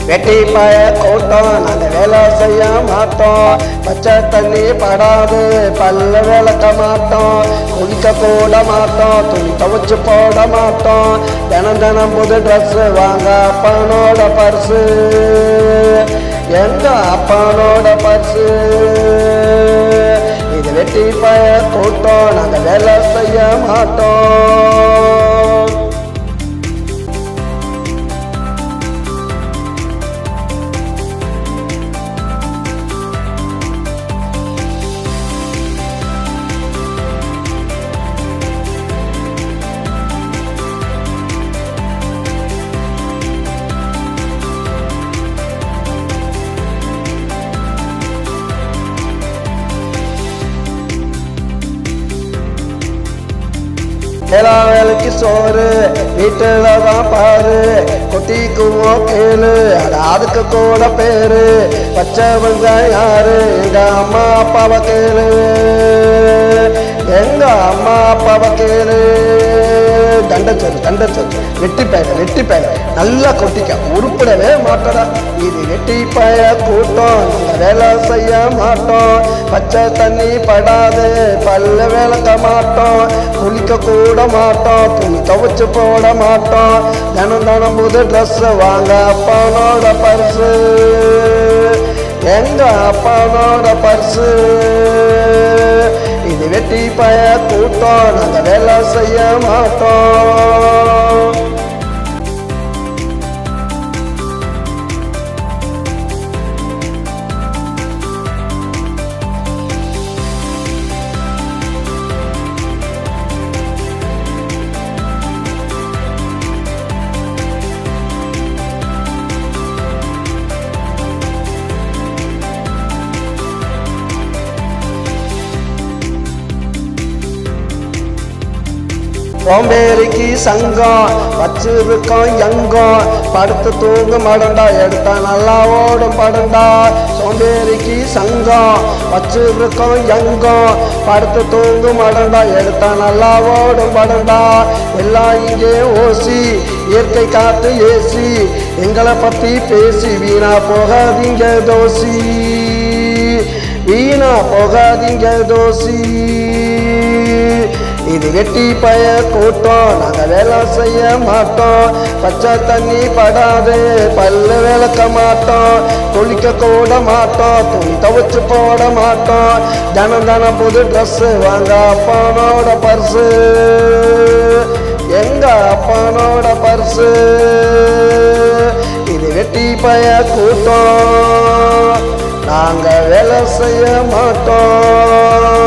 வெட்டி பாய கூட்டம் நாங்க வேலை செய்ய மாட்டோம். பச்சை தண்ணி படாது பல்ல விளக்க மாட்டோம். குளிக்க போட மாட்டோம், துணி துவைச்சு போட மாட்டோம். தினம் தினம் புது ட்ரெஸ் வாங்க அப்பனோட பர்ஸு, எங்க அப்பனோட பர்ஸு. இது வெட்டி பாய கூட்டம் நாங்க வேலை செய்ய மாட்டோம். எல்லா வேலைக்கு சோறு வீட்டுல தான் பாரு, கொட்டிக்குவோ கேளு அதுக்கு கூட பேரு. பச்சைவங்க யாரு? எங்க அம்மா அப்பாவை கேளு, எங்க அம்மா அப்பாவை கேளு. தண்டச்சொல் வெட்டி பேர நல்லா கொட்டிக்க, உருப்பிடவே மாட்டடா. இது வெட்டி பய கூட்டம் நாங்க வேலை செய்ய மாட்டோம். பச்சை தண்ணி படாது பல்ல விளக்க மாட்டோம், குளிக்க கூட மாட்டோம், துணி துவைச்சு போட மாட்டோம். தினம் தினம் புது ட்ரெஸ் வாங்க அப்பனோட பர்ஸு, எங்க அப்பனோட பர்ஸு. இது வெட்டி பய கூட்டம் நாங்க வேலை செய்ய மாட்டோம். சோம்பேறிக்கு சங்கம் வச்சிருக்கோம் எங்கம், படுத்து தூங்க மடண்டா எடுத்தா நல்லா ஓடும் படண்டா. சோம்பேறிக்கு சங்கம் வச்சிருக்கோம் எங்கம், படுத்து தூங்க மடண்டா எடுத்தா நல்லா ஓடும் படண்டா. எல்லாம் இங்கே ஓசி இயற்கை காத்து ஏசி, எங்களை பத்தி பேசி வீணா போகாதீங்க தோசி, வீணா போகாதீங்க தோசி. இது வெட்டி பய கூட்டம் நாங்க வேலை செய்ய மாட்டோம். பச்சை தண்ணி படாது பல்லு விளக்க மாட்டோம், குளிக்க கூட மாட்டோம், துணி துவைச்சு போட மாட்டோம். தினம் தினம் புது ட்ரெஸ் வாங்க அப்பனோட பர்ஸு, எங்க அப்பனோட பர்ஸு. இது வெட்டி பய கூட்டம் நாங்க வேலை செய்ய மாட்டோம்.